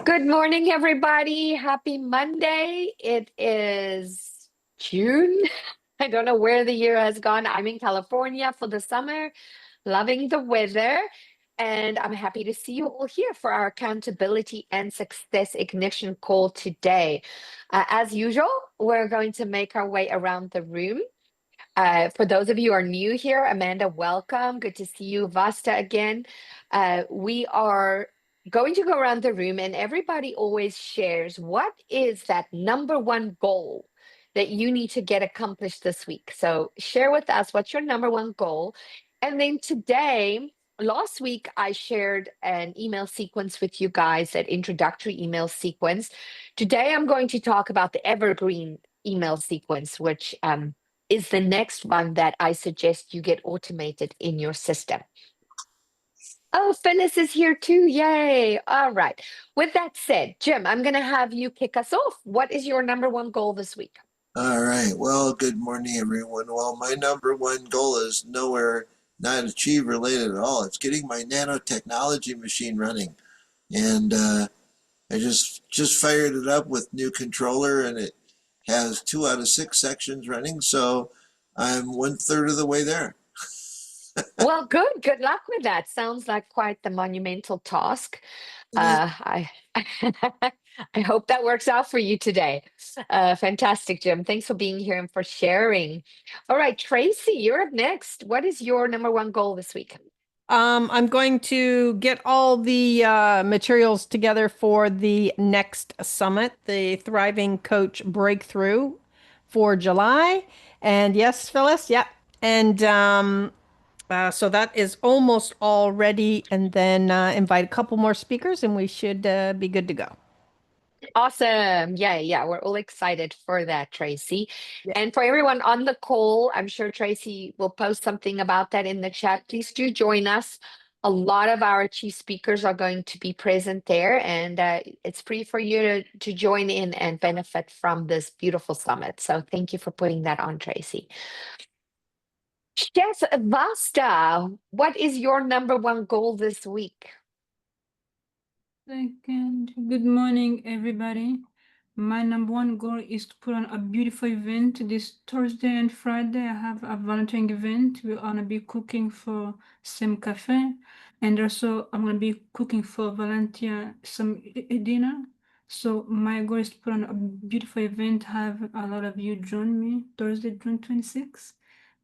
Good morning, everybody. Happy Monday. It is June. I don't know where the year has gone. I'm in California for the summer, loving the weather, and I'm happy to see you all here for our accountability and success ignition call today. As usual, we're going to make our way around the room. For those of you who are new here, Amanda, welcome. Good to see you. Vasta again. We are going to go around the room and everybody always shares what is that number one goal that you need to get accomplished this week. So share with us what's your number one goal. And then today, last week, I shared an email sequence with you guys, that introductory email sequence. Today, I'm going to talk about the Evergreen email sequence, which is the next one that I suggest you get automated in your system. Oh, Phyllis is here too. Yay. All right. With that said, Jim, I'm going to have you kick us off. What is your number one goal this week? All right. Well, good morning, everyone. Well, my number one goal is nowhere not achieve related at all. It's getting my nanotechnology machine running, and I just fired it up with new controller, and it has 2 out of 6 sections running. So I'm 1/3 of the way there. Well, good. Good luck with that. Sounds like quite the monumental task. It is. I I hope that works out for you today. Fantastic, Jim. Thanks for being here and for sharing. All right, Tracy, you're up next. What is your number one goal this week? I'm going to get all the materials together for the next summit, the Thriving Coach Breakthrough for July. And yes, Phyllis, yeah. And so that is almost all ready. And then invite a couple more speakers and we should be good to go. Awesome. Yeah. We're all excited for that, Tracy. Yeah. And for everyone on the call, I'm sure Tracy will post something about that in the chat. Please do join us. A lot of our chief speakers are going to be present there, and it's free for you to join in and benefit from this beautiful summit. So thank you for putting that on, Tracy. Yes, Vasta, what is your number one goal this week? Second, good morning, everybody. My number one goal is to put on a beautiful event this Thursday and Friday. I have a volunteering event. We're gonna be cooking for some cafe, and also I'm gonna be cooking for volunteer some dinner. So my goal is to put on a beautiful event. Have a lot of you join me Thursday, June 26th,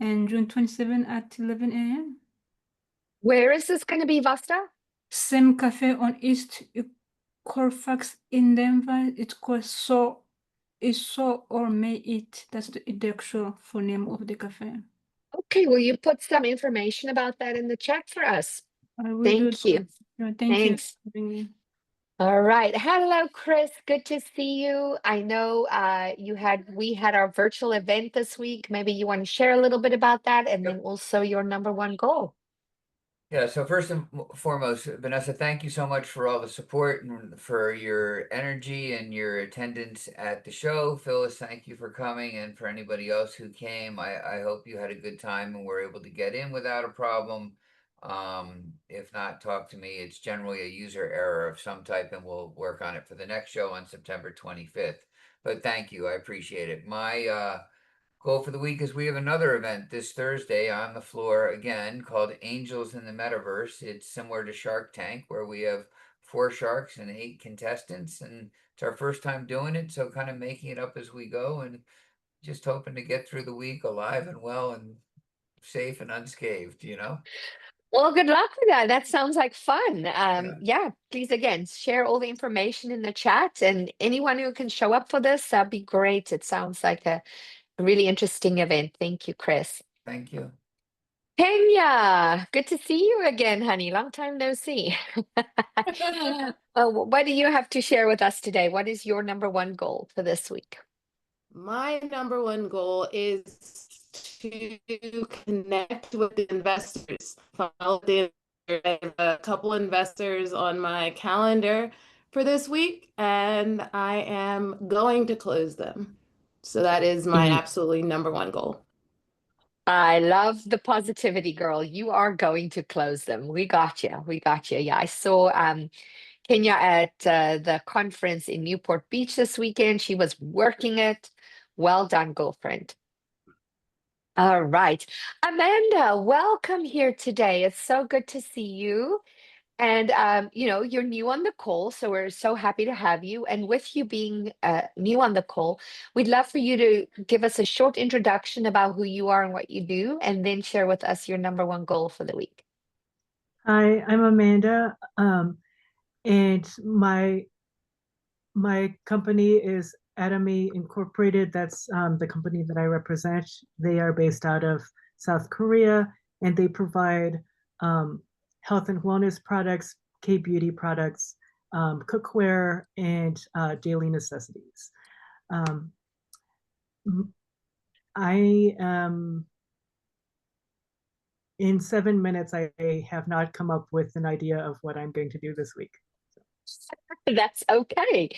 and June 27th at 11 a.m. Where is this going to be, Vasta? Same cafe on East Colfax in Denver. It's called So or May It. That's the actual full name of the cafe. Okay, will you put some information about that in the chat for us? I will do Thank you. that. Thank Thanks. you for having me. All right. Hello, Chris. Good to see you. I know we had our virtual event this week. Maybe you want to share a little bit about that and then also your number one goal. Yeah, so first and foremost, Vanessa, thank you so much for all the support and for your energy and your attendance at the show. Phyllis, thank you for coming, and for anybody else who came, I hope you had a good time and were able to get in without a problem. If not, talk to me. It's generally a user error of some type, and we'll work on it for the next show on September 25th. But thank you, I appreciate it. My goal for the week is we have another event this Thursday on the floor again called Angels in the Metaverse. It's similar to Shark Tank, where we have 4 sharks and 8 contestants, and it's our first time doing it, so kind of making it up as we go and just hoping to get through the week alive and well and safe and unscathed, you know? Well, good luck with that. That sounds like fun. Yeah. Yeah, please again share all the information in the chat, and anyone who can show up for this, that'd be great. It sounds like a really interesting event. Thank you, Chris. Thank you. Kenya, good to see you again, honey. Long time no see. What do you have to share with us today? What is your number one goal for this week? My number one goal is to connect with the investors. Follow I have a couple investors on my calendar for this week, and I am going to close them. So that is my absolutely number one goal. I love the positivity, girl. You are going to close them. We got you. We got you. Yeah, I saw Kenya at the conference in Newport Beach this weekend. She was working it. Well done, girlfriend. All right. Amanda, welcome here today. It's so good to see you. And you're new on the call, so we're so happy to have you. And with you being new on the call, we'd love for you to give us a short introduction about who you are and what you do, and then share with us your number one goal for the week. Hi, I'm Amanda, and my company is Atomy Incorporated. That's the company that I represent. They are based out of South Korea, and they provide health and wellness products, K-beauty products, cookware, and daily necessities. I am in 7 minutes. I have not come up with an idea of what I'm going to do this week. That's okay.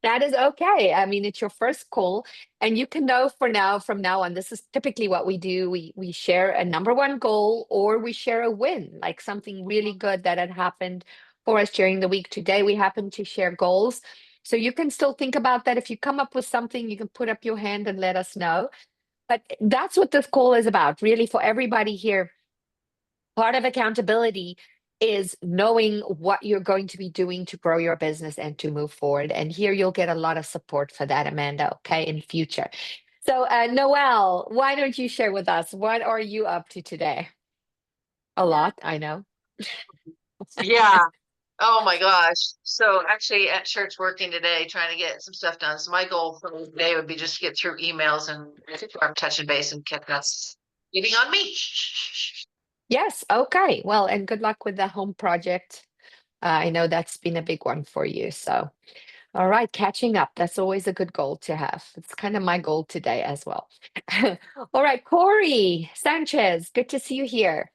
That is okay. I mean, it's your first call, and you can know from now on, this is typically what we do. We share a number one goal, or we share a win, like something really good that had happened for us during the week. Today, we happen to share goals. So you can still think about that. If you come up with something, you can put up your hand and let us know. But that's what this call is about, really, for everybody here. Part of accountability is knowing what you're going to be doing to grow your business and to move forward. And here you'll get a lot of support for that, Amanda, okay, in future. So, Noelle, why don't you share with us, what are you up to today? A lot, I know. Yeah. Oh my gosh. So actually at church working today, trying to get some stuff done. So my goal for the day would be just to get through emails and I'm touching base and kept us getting on me. Yes, okay. Well, and good luck with the home project. I know that's been a big one for you. So, all right, catching up. That's always a good goal to have. It's kind of my goal today as well. All right, Corey Sanchez, good to see you here.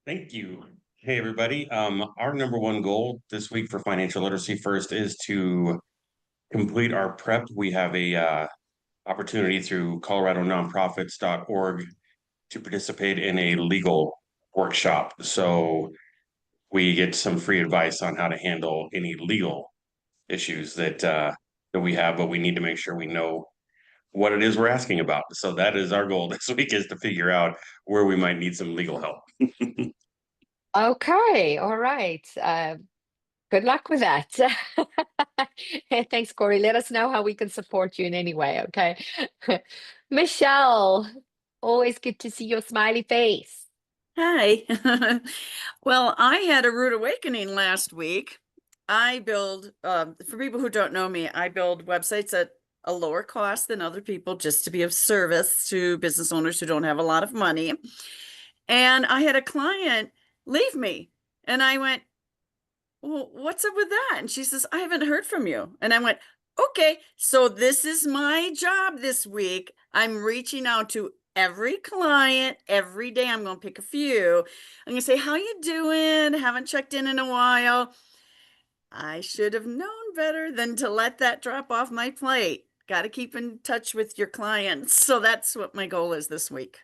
Thank you. Hey, everybody. Our number one goal this week for financial literacy first is to complete our prep. We have a opportunity through coloradononprofits.org to participate in a legal workshop. So we get some free advice on how to handle any legal issues that we have, but we need to make sure we know what it is we're asking about. So that is our goal this week, is to figure out where we might need some legal help. Okay, all right. Good luck with that. Thanks, Corey. Let us know how we can support you in any way, okay? Michelle, always good to see your smiley face. Hi. Well, I had a rude awakening last week. I build, for people who don't know me, I build websites at a lower cost than other people just to be of service to business owners who don't have a lot of money. And I had a client leave me, and I went, well, what's up with that? And she says, I haven't heard from you. And I went, okay, so this is my job this week. I'm reaching out to every client every day. I'm going to pick a few. I'm going to say, how you doing? Haven't checked in a while. I should have known better than to let that drop off my plate. Got to keep in touch with your clients. So that's what my goal is this week.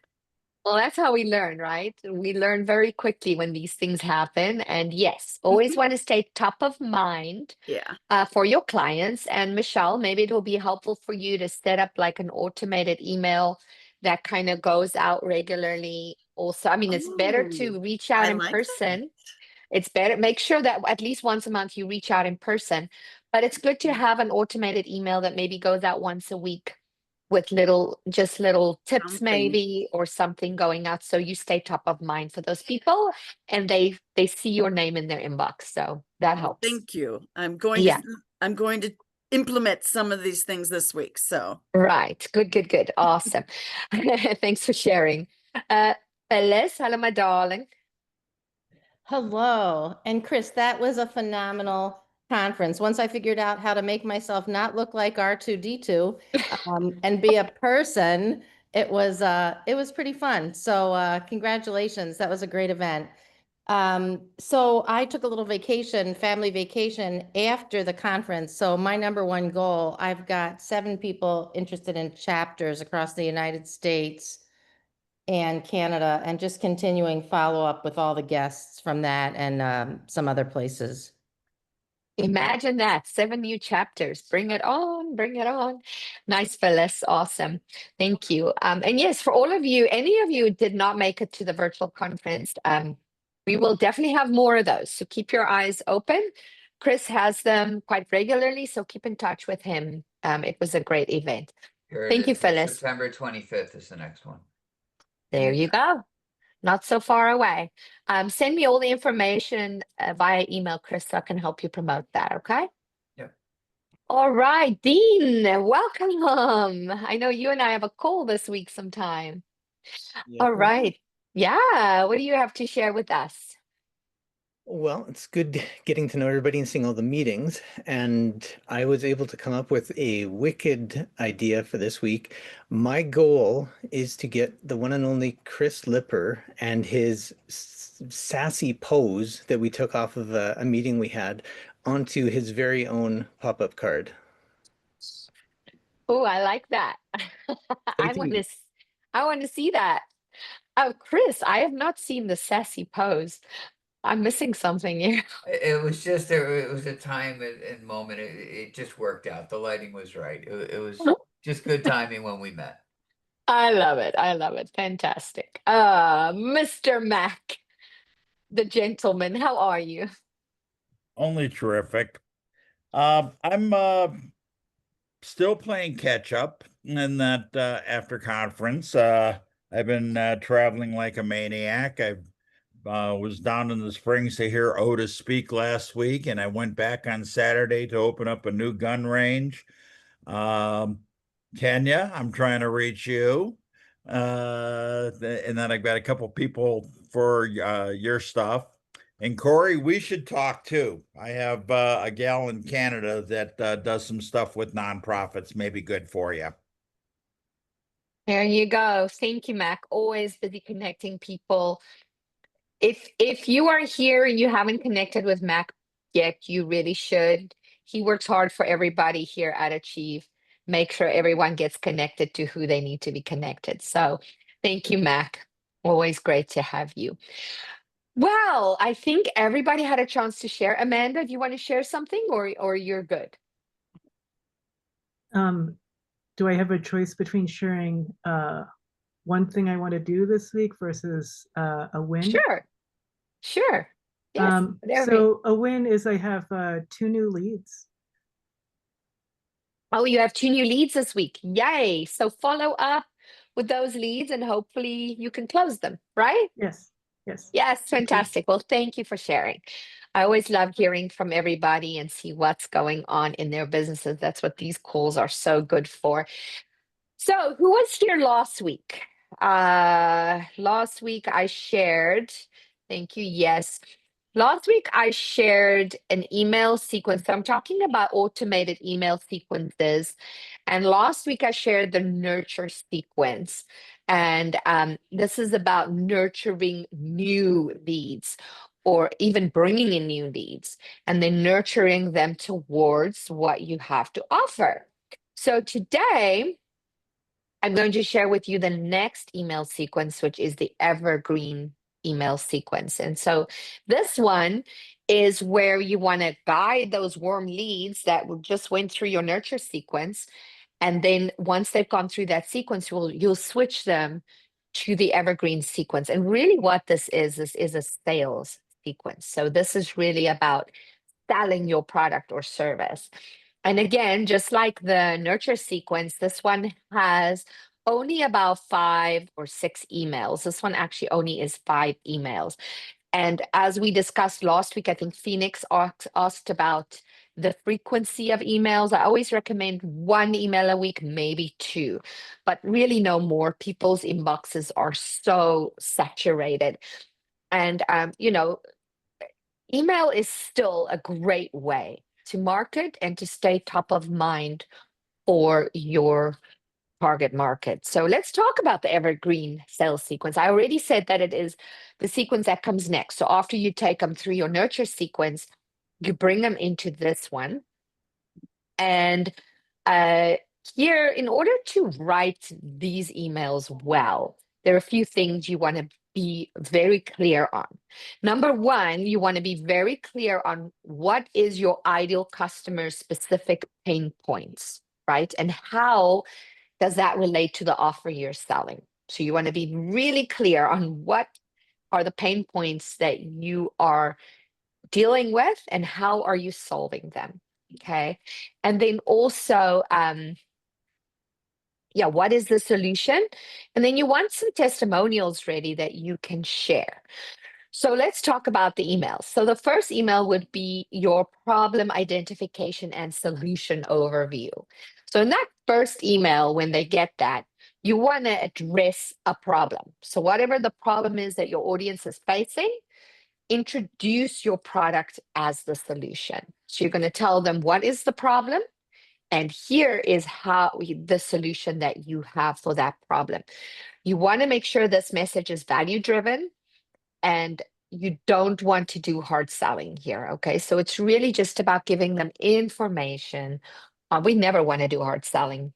Well, that's how we learn, right? We learn very quickly when these things happen. And yes, always want to stay top of mind Yeah. for your clients. And Michelle, maybe it will be helpful for you to set up like an automated email that kind of goes out regularly. Also, I mean, it's better to Oh, reach out I in like that. person. It's better, make sure that at least once a month you reach out in person. But it's good to have an automated email that maybe goes out once a week with just little tips Something. maybe, or something going out, so you stay top of mind for those people and they see your name in their inbox. So that helps. Thank you. I'm going Yeah. to implement some of these things this week. So Right. Good. Awesome. Thanks for sharing. Phyllis, hello, my darling. Hello. And Chris, that was a phenomenal conference. Once I figured out how to make myself not look like R2D2 and be a person, it was pretty fun. So congratulations. That was a great event. So I took a little vacation, family vacation after the conference. So my number one goal, I've got 7 people interested in chapters across the United States and Canada, and just continuing follow up with all the guests from that and some other places. Imagine that, 7 new chapters. Bring it on, bring it on. Nice, Phyllis. Awesome. Thank you. And yes, for all of you, any of you who did not make it to the virtual conference, we will definitely have more of those. So keep your eyes open. Chris has them quite regularly, so keep in touch with him. It was a great event. Here it Thank you, is. Phyllis. September 25th is the next one. There you go. Not so far away. Send me all the information via email, Chris, so I can help you promote that, okay? Yep. All right, Dean, welcome. I know you and I have a call this week sometime. Yes, All we do. right. Yeah, what do you have to share with us? Well, it's good getting to know everybody and seeing all the meetings. And I was able to come up with a wicked idea for this week. My goal is to get the one and only Chris Lipper and his sassy pose that we took off of a meeting we had onto his very own pop-up card. Oh, I like that. I Something want to I want to see that. Oh, Chris, I have not seen the sassy pose. I'm missing something here. It was just it was a time and moment. It just worked out. The lighting was right. It was just good timing when we met. I love it. I love it. Fantastic. Mr. Mac, the gentleman, how are you? Only terrific. I'm still playing catch up in that after conference. I've been traveling like a maniac. I was down in the Springs to hear Otis speak last week, and I went back on Saturday to open up a new gun range. Kenya, I'm trying to reach you. And then I've got a couple people for your stuff. And Corey, we should talk too. I have a gal in Canada that does some stuff with nonprofits, maybe good for you. There you go. Thank you, Mac. Always busy connecting people. If you are here and you haven't connected with Mac yet, you really should. He works hard for everybody here at Achieve. Make sure everyone gets connected to who they need to be connected. So thank you, Mac. Always great to have you. Well, I think everybody had a chance to share. Amanda, do you want to share something or you're good? Do I have a choice between sharing one thing I want to do this week versus a win? Sure. Sure. Yes. So a win is I have 2 new leads. Oh, you have 2 new leads this week. Yay. So follow up with those leads and hopefully you can close them, right? Yes. Yes. Yes, fantastic. Well, thank you for sharing. I always love hearing from everybody and see what's going on in their businesses. That's what these calls are so good for. So, who was here last week? Last week I shared, thank you. Yes. Last week I shared an email sequence. So I'm talking about automated email sequences. And last week I shared the nurture sequence. And this is about nurturing new leads or even bringing in new leads and then nurturing them towards what you have to offer. So today, I'm going to share with you the next email sequence, which is the Evergreen email sequence. And so this one is where you want to guide those warm leads that just went through your nurture sequence. And then once they've gone through that sequence, you'll switch them to the Evergreen sequence. And really what this is a sales sequence. So this is really about selling your product or service. And again, just like the nurture sequence, this one has only about 5 or 6 emails. This one actually only is 5 emails. And as we discussed last week, I think Phoenix asked about the frequency of emails. I always recommend 1 email a week, maybe 2, but really no more. People's inboxes are so saturated. And, email is still a great way to market and to stay top of mind for your target market. So let's talk about the Evergreen sales sequence. I already said that it is the sequence that comes next. So after you take them through your nurture sequence, you bring them into this one. And here, in order to write these emails well, there are a few things you want to be very clear on. Number one, you want to be very clear on what is your ideal customer specific pain points, right? And how does that relate to the offer you're selling? So you want to be really clear on what are the pain points that you are dealing with and how are you solving them. Okay. And then also, what is the solution? And then you want some testimonials ready that you can share. So let's talk about the emails. So the first email would be your problem identification and solution overview. So in that first email, when they get that, you want to address a problem. So whatever the problem is that your audience is facing, introduce your product as the solution. So you're going to tell them what is the problem, and here is how the solution that you have for that problem. You want to make sure this message is value driven, and you don't want to do hard selling here. Okay. So it's really just about giving them information. We never want to do hard selling,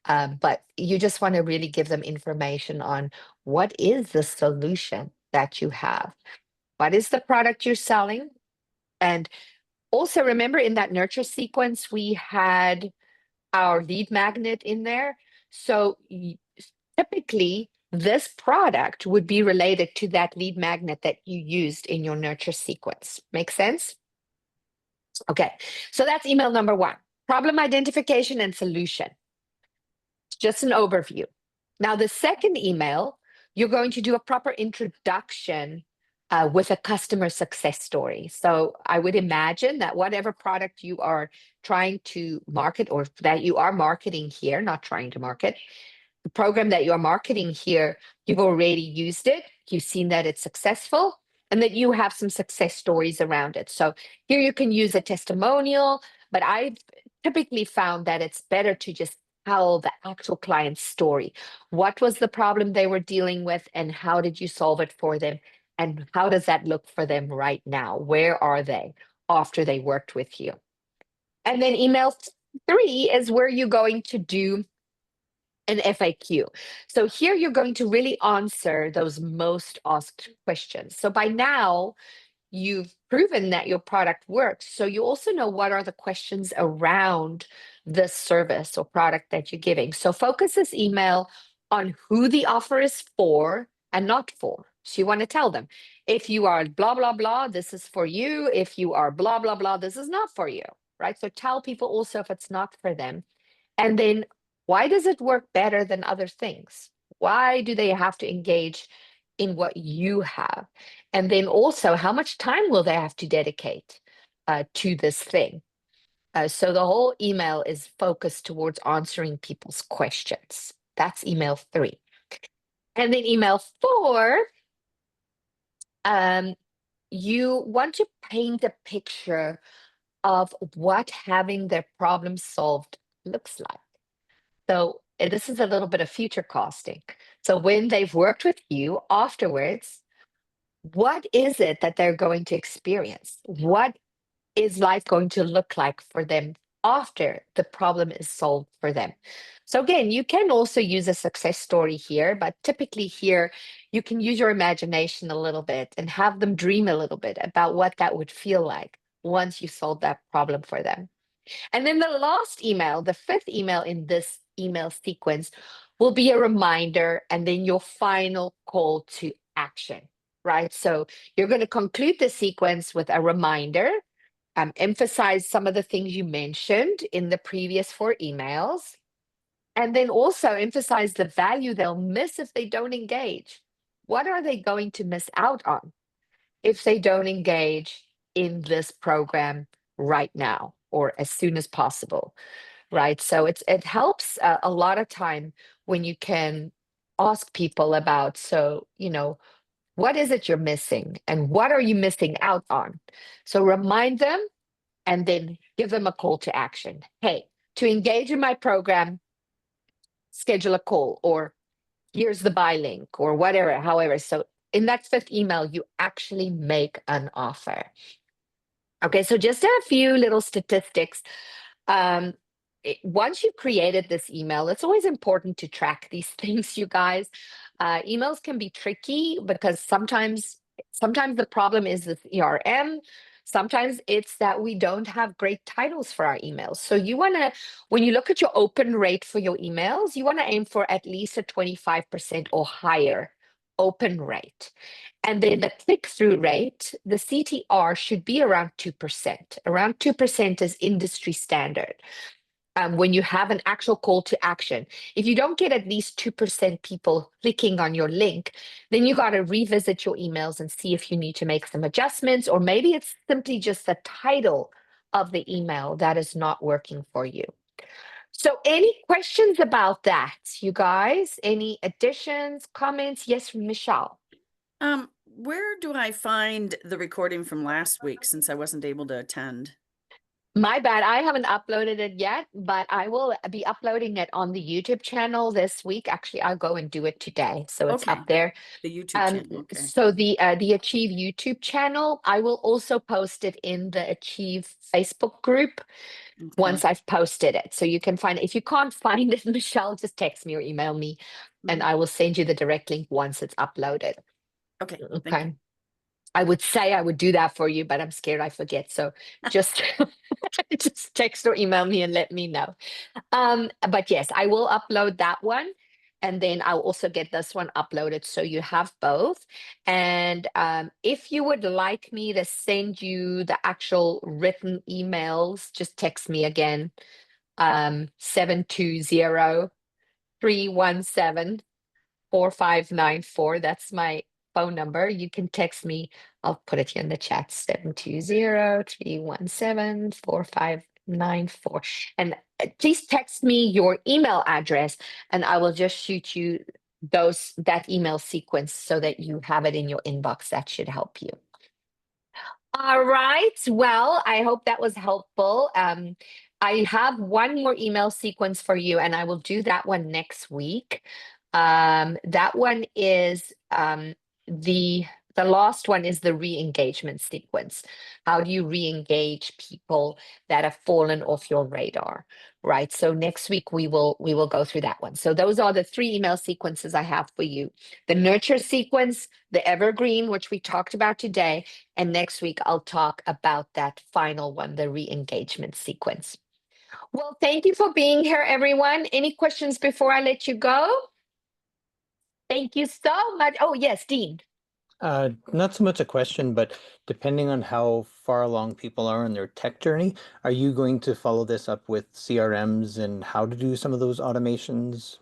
but you just want to really give them information on what is the solution that you have. What is the product you're selling? And also remember, in that nurture sequence, we had our lead magnet in there. So typically, this product would be related to that lead magnet that you used in your nurture sequence. Make sense? Okay, so that's email number one, problem identification and solution. Just an overview. Now, the second email, you're going to do a proper introduction with a customer success story. So I would imagine that whatever product you are trying to market, or that you are marketing here, not trying to market, the program that you're marketing here, you've already used it, you've seen that it's successful, and that you have some success stories around it. So here you can use a testimonial, but I've typically found that it's better to just tell the actual client's story. What was the problem they were dealing with, and how did you solve it for them? And how does that look for them right now? Where are they after they worked with you? And then email 3 is where you're going to do an FAQ. So here you're going to really answer those most asked questions. So by now, you've proven that your product works. So you also know what are the questions around the service or product that you're giving. So focus this email on who the offer is for and not for. So you want to tell them, if you are blah, blah, blah, this is for you. If you are blah, blah, blah, this is not for you, right? So tell people also if it's not for them. And then, why does it work better than other things? Why do they have to engage in what you have? And then also, how much time will they have to dedicate to this thing? So the whole email is focused towards answering people's questions. That's email 3. And then email 4, you want to paint a picture of what having their problem solved looks like. So this is a little bit of future costing. So when they've worked with you afterwards, what is it that they're going to experience? What is life going to look like for them after the problem is solved for them? So again, you can also use a success story here, but typically here, you can use your imagination a little bit and have them dream a little bit about what that would feel like once you solve that problem for them. And then the last email, the 5th email in this email sequence, will be a reminder and then your final call to action, right? So you're going to conclude the sequence with a reminder, emphasize some of the things you mentioned in the previous 4 emails, and then also emphasize the value they'll miss if they don't engage. What are they going to miss out on if they don't engage in this program right now or as soon as possible, right? So it helps a lot of time when you can ask people about, so, what is it you're missing and what are you missing out on? So remind them and then give them a call to action. Hey, to engage in my program, schedule a call, or here's the buy link, or whatever, however. So in that 5th email, you actually make an offer. Okay, so just a few little statistics. Once you've created this email, it's always important to track these things, you guys. Emails can be tricky because sometimes the problem is the CRM. Sometimes it's that we don't have great titles for our emails. So you want to, when you look at your open rate for your emails, you want to aim for at least a 25% or higher open rate. And then the click-through rate, the CTR should be around 2%. Around 2% is industry standard. When you have an actual call to action. If you don't get at least 2% people clicking on your link, then you got to revisit your emails and see if you need to make some adjustments, or maybe it's simply just the title of the email that is not working for you. So any questions about that, you guys? Any additions, comments? Yes, Michelle. Where do I find the recording from last week since I wasn't able to attend? My bad. I haven't uploaded it yet, but I will be uploading it on the YouTube channel this week. Actually, I'll go and do it today. So it's Okay. up there. The YouTube channel. Okay. So the Achieve YouTube channel, I will also post it in the Achieve Facebook group once I've posted it. So you can find it. If you can't find it, Michelle, just text me or email me and I will send you the direct link once it's uploaded. Okay. Okay. I would say I would do that for you, but I'm scared I forget. So just just text or email me and let me know. But yes, I will upload that one. And then I'll also get this one uploaded so you have both. And if you would like me to send you the actual written emails, just text me again. 720-317-4594. That's my phone number. You can text me. I'll put it here in the chat, 720-317-4594. And please text me your email address and I will just shoot you that email sequence so that you have it in your inbox. That should help you. All right. Well, I hope that was helpful. I have one more email sequence for you, and I will do that one next week. That one is the last one is the re-engagement sequence. How do you re-engage people that have fallen off your radar? Right. So next week we will go through that one. So those are the 3 email sequences I have for you. The nurture sequence, the evergreen, which we talked about today, and next week I'll talk about that final one, the re-engagement sequence. Well, thank you for being here, everyone. Any questions before I let you go? Thank you so much. Oh, yes, Dean. Not so much a question, but depending on how far along people are in their tech journey, are you going to follow this up with CRMs and how to do some of those automations?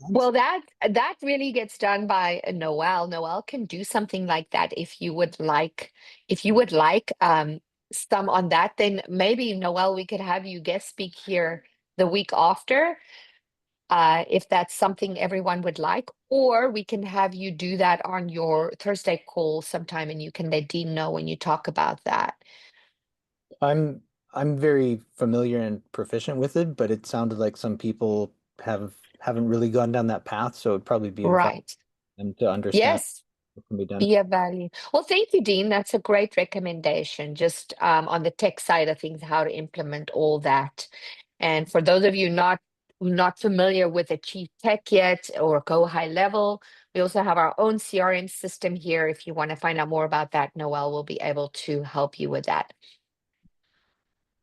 Well, that really gets done by Noel. Noel can do something like that if you would like. If you would like some on that, then maybe Noel, we could have you guest speak here the week after. If that's something everyone would like, or we can have you do that on your Thursday call sometime and you can let Dean know when you talk about that. I'm very familiar and proficient with it, but it sounded like some people haven't really gone down that path, so it'd probably be Right. them to understand Yes. what can be done. Be of value. Well, thank you, Dean. That's a great recommendation. Just on the tech side of things, how to implement all that. And for those of you not familiar with Achieve Tech yet or Go High Level, we also have our own CRM system here. If you want to find out more about that, Noel will be able to help you with that.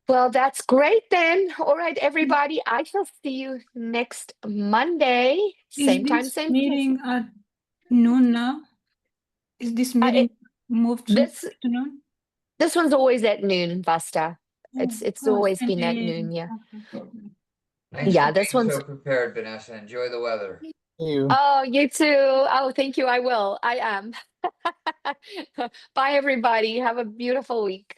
Well, that's great then. All right, everybody. I shall see you next Monday. Same time, same place. Meeting at noon now? Is this meeting moved to afternoon? This one's always at noon, Vasta. Oh, It's always 10 been at a.m. noon, yeah. Okay. Thanks Yeah, for this being one's. so prepared, Vanessa. Enjoy the weather. Oh, you too. Oh, thank you. I will. I am. Bye, everybody. Have a beautiful week.